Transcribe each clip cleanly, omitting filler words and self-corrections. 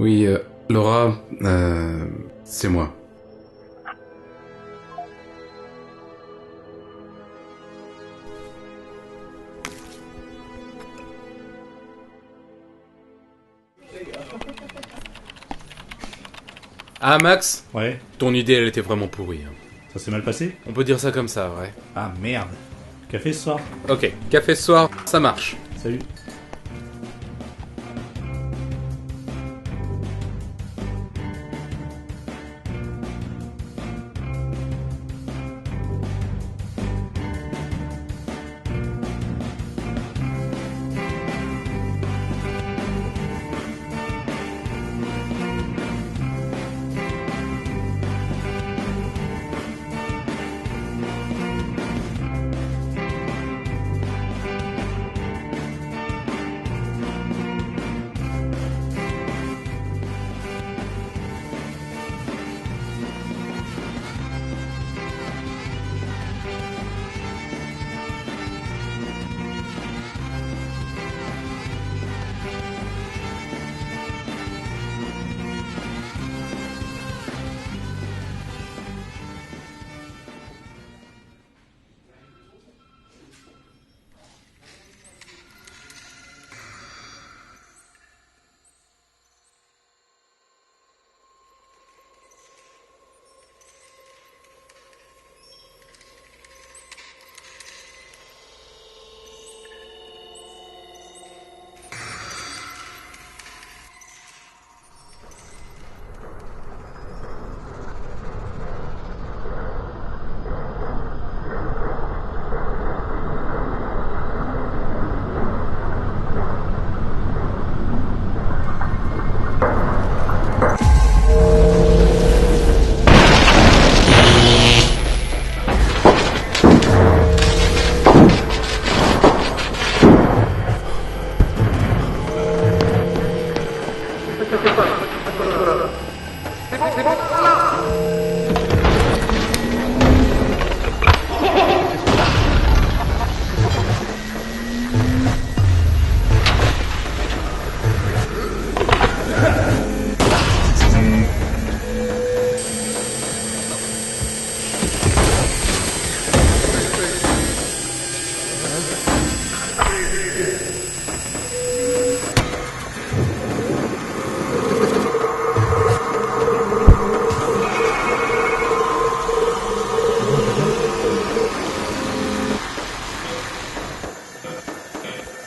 Oui, Laura, c'est moi. Ah Max, Ouais, ton idée elle était vraiment pourrie. Hein. ça s'est mal passé? On peut dire ça comme ça, ouais. Ah merde. Café ce soir? Ok, café ce soir, ça marche. Salut.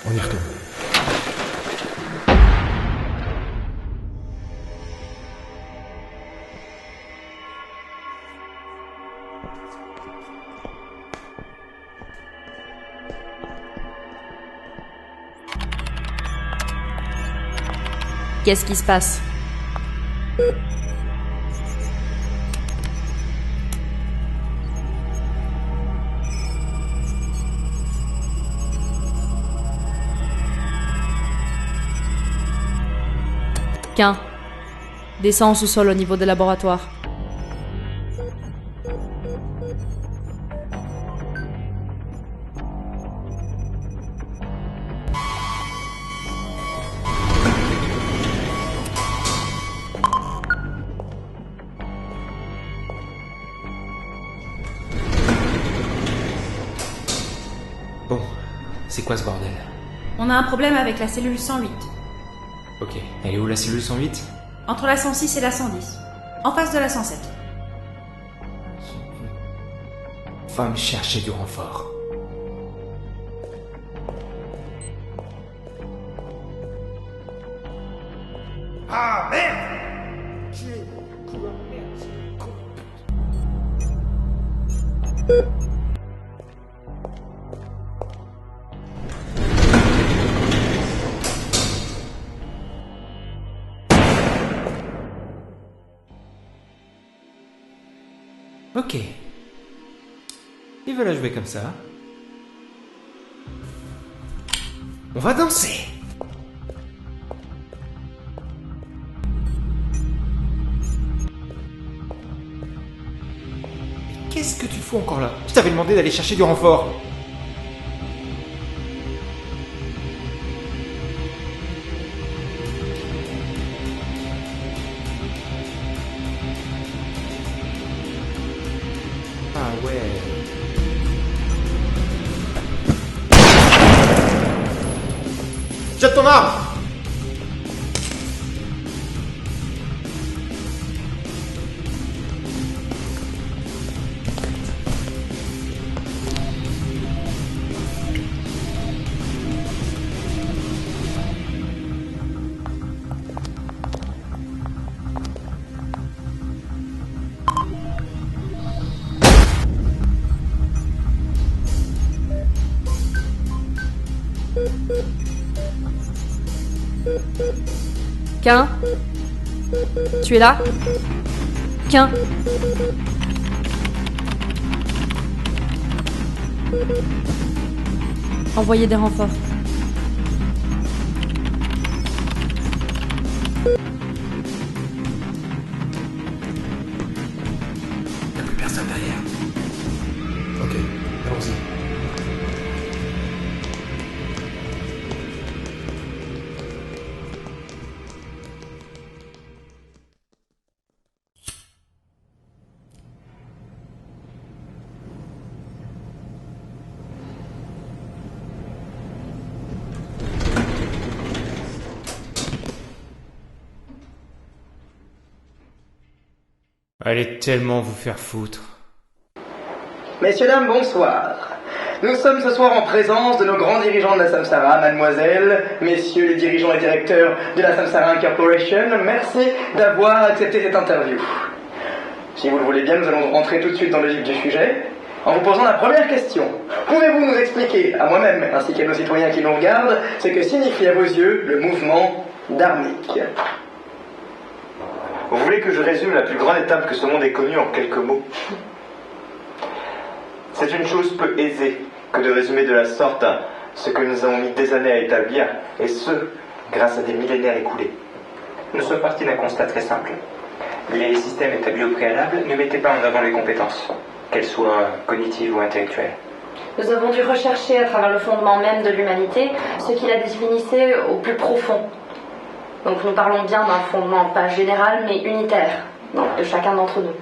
On y retourne. Qu'est-ce qui se passe? Qu'un. Descends au sous-sol au niveau des laboratoires. Bon, c'est quoi ce bordel? On a un problème avec la cellule 108. Ok, elle est où la cellule 108? Entre la 106 et la 110. En face de la 107. Va me chercher du renfort. Ah merde! Ok. Ils veulent la jouer comme ça. On va danser. Mais qu'est-ce que tu fous encore là? Je t'avais demandé d'aller chercher du renfort. ouais. Jette ton arme! Quin? Tu es là? Quin? Envoyez des renforts. Y'a plus personne derrière. Ok, allons-y. Allez tellement vous faire foutre. Messieurs, dames, bonsoir. Nous sommes ce soir en présence de nos grands dirigeants de la Samsara, mademoiselle, messieurs les dirigeants et directeurs de la Samsara Incorporation. Merci d'avoir accepté cette interview. Si vous le voulez bien, nous allons rentrer tout de suite dans le vif du sujet en vous posant la première question. Pouvez-vous nous expliquer, à moi-même ainsi qu'à nos citoyens qui nous regardent, ce que signifie à vos yeux le mouvement dharmique? Vous voulez que je résume la plus grande étape que ce monde ait connue en quelques mots? C'est une chose peu aisée que de résumer de la sorte ce que nous avons mis des années à établir, et ce, grâce à des millénaires écoulés. Nous sommes partis d'un constat très simple. Les systèmes établis au préalable ne mettaient pas en avant les compétences, qu'elles soient cognitives ou intellectuelles. Nous avons dû rechercher à travers le fondement même de l'humanité ce qui la définissait au plus profond. Donc nous parlons bien d'un fondement pas général mais unitaire, donc de chacun d'entre nous.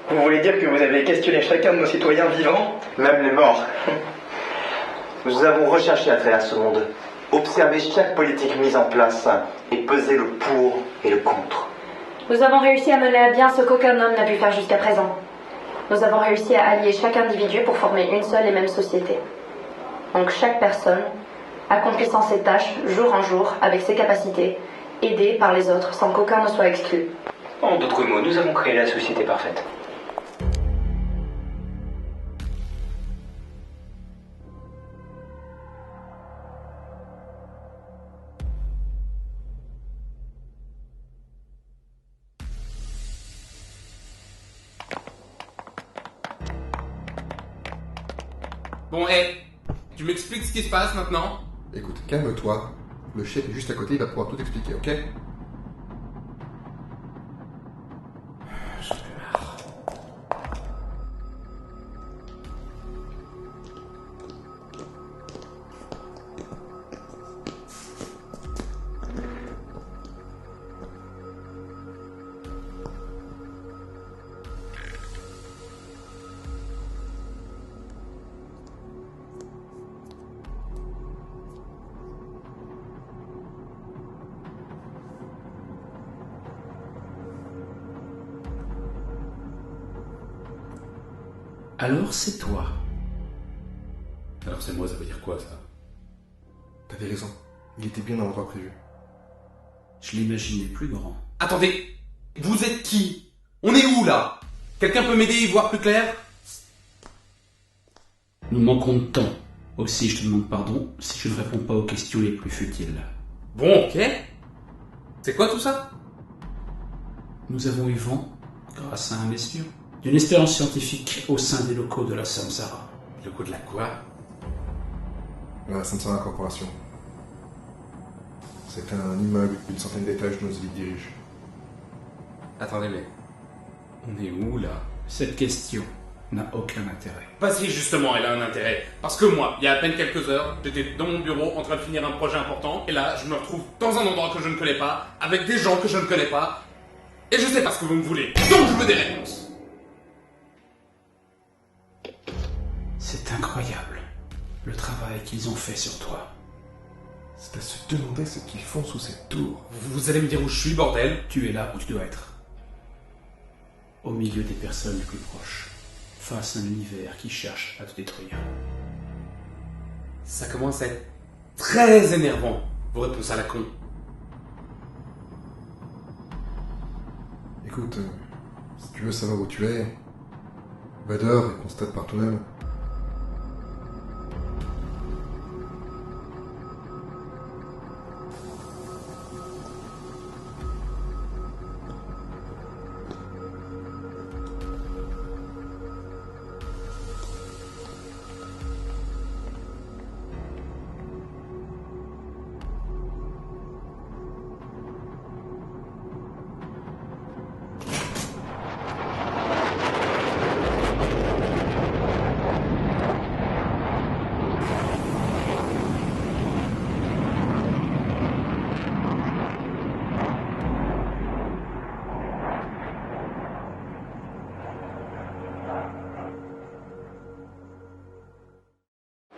Vous voulez dire que vous avez questionné chacun de nos citoyens vivants? Même les morts. Nous avons recherché à travers ce monde, observé chaque politique mise en place et pesé le pour et le contre. Nous avons réussi à mener à bien ce qu'aucun homme n'a pu faire jusqu'à présent. Nous avons réussi à allier chaque individu pour former une seule et même société. Donc chaque personne, accomplissant ses tâches jour en jour avec ses capacités, aidée par les autres sans qu'aucun ne soit exclu. En d'autres mots, nous avons créé la société parfaite. Bon, tu m'expliques ce qui se passe maintenant? Écoute, calme-toi. Le chef est juste à côté, il va pouvoir tout expliquer, ok? J'en ai marre. Alors c'est toi. Alors c'est moi, ça veut dire quoi ça? T'avais raison. Il était bien dans l'endroit prévu. Je l'imaginais plus grand. Attendez, vous êtes qui? On est où là? Quelqu'un peut m'aider y voir plus clair? Nous manquons de temps. Aussi, je te demande pardon si je ne réponds pas aux questions les plus futiles. Bon, ok. C'est quoi tout ça? Nous avons eu vent, grâce à un messieurs, d'une expérience scientifique au sein des locaux de la Samsara. Le coup de la quoi? La Samsara Corporation. C'est un immeuble d'une centaine d'étages dont Nosvik dirige. Attendez, mais... on est où là? Cette question n'a aucun intérêt. Bah si, justement, elle a un intérêt. Parce que moi, il y a à peine quelques heures, j'étais dans mon bureau en train de finir un projet important, et là, je me retrouve dans un endroit que je ne connais pas, avec des gens que je ne connais pas, et je sais pas ce que vous me voulez. Donc je veux des réponses. C'est incroyable, le travail qu'ils ont fait sur toi. C'est à se demander ce qu'ils font sous cette tour. Vous allez me dire où je suis, bordel? Tu es là où tu dois être. Au milieu des personnes les plus proches, face à un univers qui cherche à te détruire. Ça commence à être très énervant, vos réponses à la con. Écoute, si tu veux savoir où tu es, va dehors et constate par toi-même.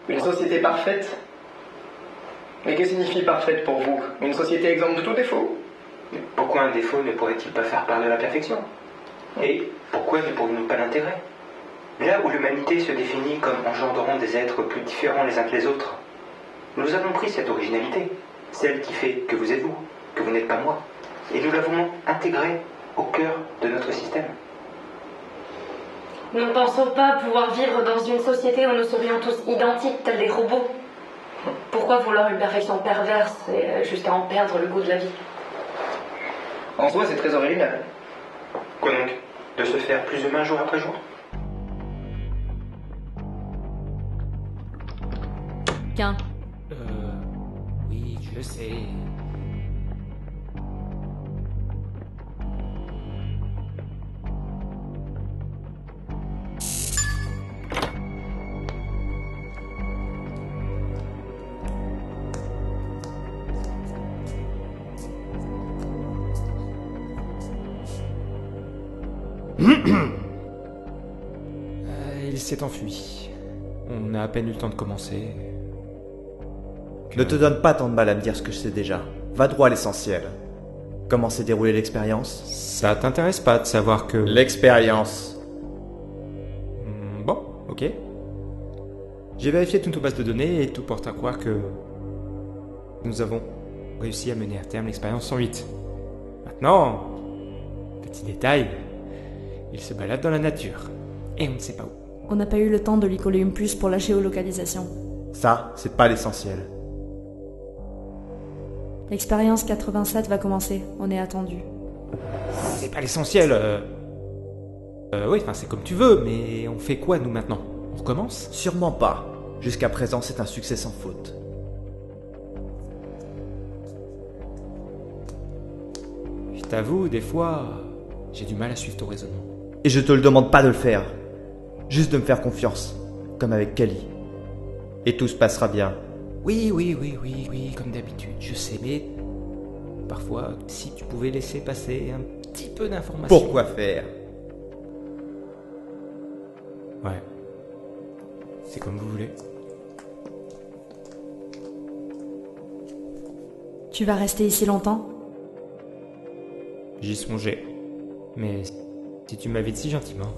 Une société parfaite? Mais que signifie parfaite pour vous? Une société exempte de tout défaut? Pourquoi un défaut ne pourrait-il pas faire part de la perfection? Et pourquoi ne pourrions-nous pas l'intérêt? Là où l'humanité se définit comme engendrant des êtres plus différents les uns que les autres, nous avons pris cette originalité, celle qui fait que vous êtes vous, que vous n'êtes pas moi, et nous l'avons intégrée au cœur de notre système. Nous ne pensons pas pouvoir vivre dans une société où nous serions tous identiques, tels des robots. Pourquoi vouloir une perfection perverse et jusqu'à en perdre le goût de la vie? En soi, c'est très original. Quoi donc? De se faire plus humain jour après jour? Qu'un. Oui, je sais. Il s'est enfui. On a à peine eu le temps de commencer. Ne te donne pas tant de mal à me dire ce que je sais déjà. Va droit à l'essentiel. Comment s'est déroulée l'expérience? Ça t'intéresse pas de savoir que... L'expérience. Bon, ok. J'ai vérifié toute nos bases de données et tout porte à croire que... nous avons réussi à mener à terme l'expérience 108. Maintenant, petit détail, il se balade dans la nature. Et on ne sait pas où. On n'a pas eu le temps de lui coller une puce pour la géolocalisation. Ça, c'est pas l'essentiel. L'expérience 87 va commencer, on est attendu. C'est pas l'essentiel. Oui, enfin c'est comme tu veux, mais on fait quoi nous maintenant? On recommence? Sûrement pas. Jusqu'à présent, c'est un succès sans faute. Je t'avoue, des fois, j'ai du mal à suivre ton raisonnement. Et je te le demande pas de le faire. Juste de me faire confiance. Comme avec Kali. Et tout se passera bien. Oui, comme d'habitude, je sais, mais... Parfois, si tu pouvais laisser passer un petit peu d'informations... Pourquoi faire? Ouais. C'est comme vous voulez. Tu vas rester ici longtemps? J'y songeais. Mais si tu m'invites si gentiment...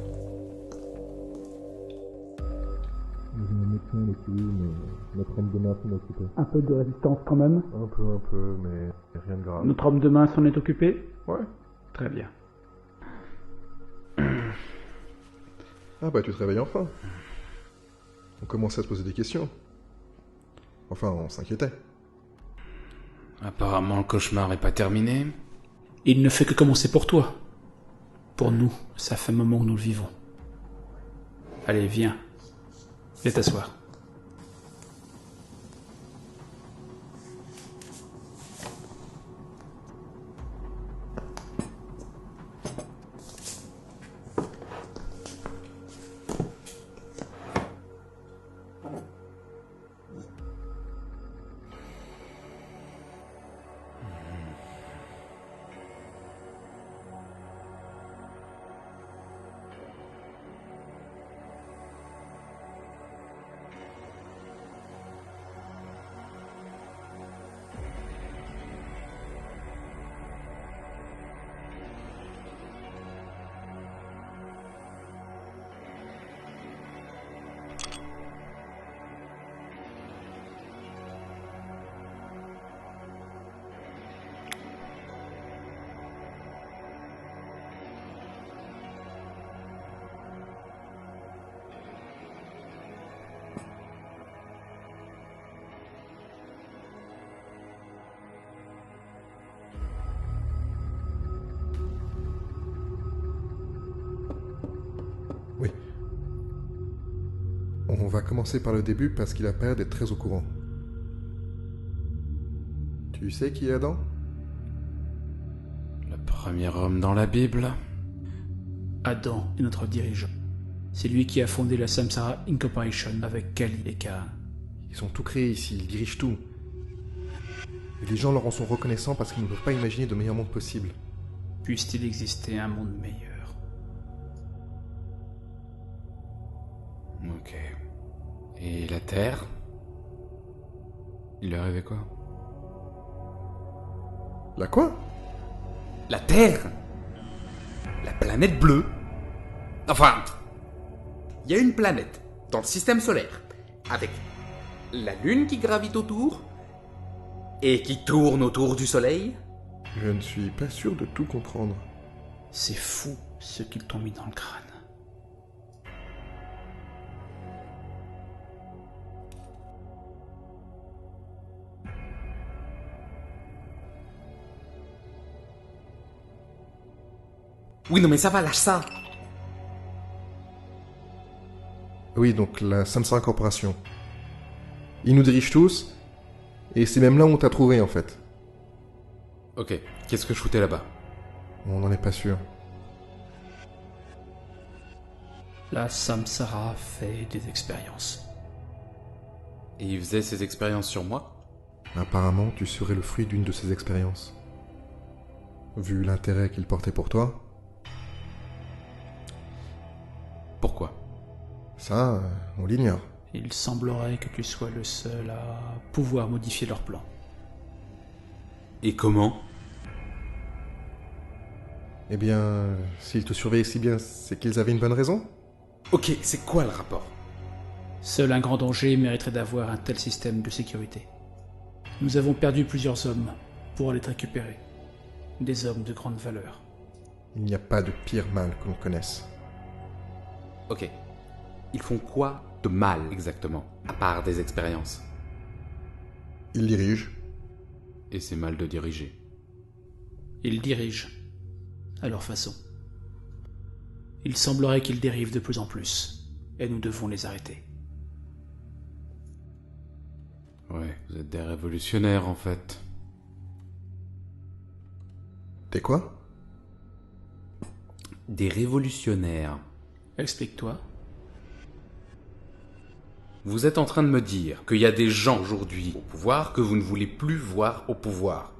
Notre homme de main s'en est occupé. Un peu de résistance quand même. Un peu, mais rien de grave. Notre homme de main s'en est occupé? Ouais. Très bien. Ah bah tu te réveilles enfin. On commençait à se poser des questions. Enfin, on s'inquiétait. Apparemment, le cauchemar n'est pas terminé. Il ne fait que commencer pour toi. Pour nous, ça fait un moment que nous le vivons. Allez, viens. Viens t'asseoir. va commencer par le début parce qu'il a pas l'air d'être très au courant. Tu sais qui est Adam? Le premier homme dans la Bible. Adam est notre dirigeant. C'est lui qui a fondé la Samsara Incorporation avec Kali et Kahan. Ils ont tout créé ici, ils dirigent tout. Et les gens leur en sont reconnaissants parce qu'ils ne peuvent pas imaginer de meilleur monde possible. Puisse-t-il exister un monde meilleur. Ok. Et la Terre? Il lui arrivait quoi? La quoi? La Terre? La planète bleue? Enfin, il y a une planète dans le système solaire, avec la Lune qui gravite autour, et qui tourne autour du Soleil. Je ne suis pas sûr de tout comprendre. C'est fou ce qu'ils t'ont mis dans le crâne. Oui, non mais ça va, lâche ça. Oui, donc la Samsara Corporation. Ils nous dirigent tous, et c'est même là où on t'a trouvé en fait. Ok, qu'est-ce que je foutais là-bas? On n'en est pas sûr. La Samsara fait des expériences. Et il faisait ces expériences sur moi? Apparemment, tu serais le fruit d'une de ces expériences. Vu l'intérêt qu'il portait pour toi. Pourquoi? Ça, on l'ignore. Il semblerait que tu sois le seul à pouvoir modifier leur plan. Et comment? Eh bien, s'ils te surveillaient si bien, c'est qu'ils avaient une bonne raison? Ok, c'est quoi le rapport? Seul un grand danger mériterait d'avoir un tel système de sécurité. Nous avons perdu plusieurs hommes pour aller te récupérer. Des hommes de grande valeur. Il n'y a pas de pire mal que l'on connaisse. Ok. Ils font quoi de mal exactement, à part des expériences? Ils dirigent. Et c'est mal de diriger. Ils dirigent, à leur façon. Il semblerait qu'ils dérivent de plus en plus, et nous devons les arrêter. Ouais, vous êtes des révolutionnaires en fait. T'es quoi? Des révolutionnaires. Explique-toi. Vous êtes en train de me dire qu'il y a des gens aujourd'hui au pouvoir que vous ne voulez plus voir au pouvoir.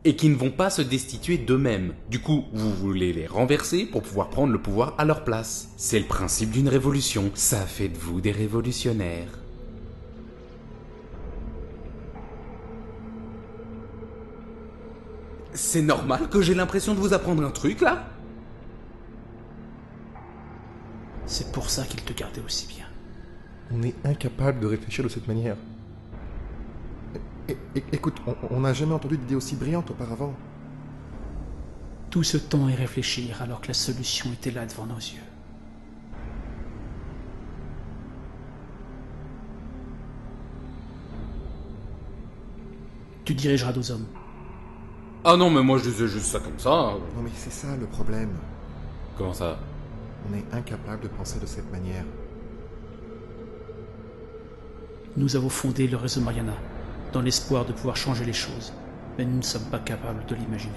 Et qui ne vont pas se destituer d'eux-mêmes. Du coup, vous voulez les renverser pour pouvoir prendre le pouvoir à leur place. C'est le principe d'une révolution. Ça fait de vous des révolutionnaires. C'est normal que j'ai l'impression de vous apprendre un truc, là? C'est pour ça qu'ils te gardaient aussi bien. On est incapable de réfléchir de cette manière. Écoute, on n'a jamais entendu d'idée aussi brillante auparavant. Tout ce temps à y réfléchir alors que la solution était là devant nos yeux. Tu dirigeras nos hommes. Ah non, mais moi je disais juste ça comme ça. Non mais c'est ça le problème. Comment ça? On est incapable de penser de cette manière. Nous avons fondé le réseau Mariana, dans l'espoir de pouvoir changer les choses, mais nous ne sommes pas capables de l'imaginer.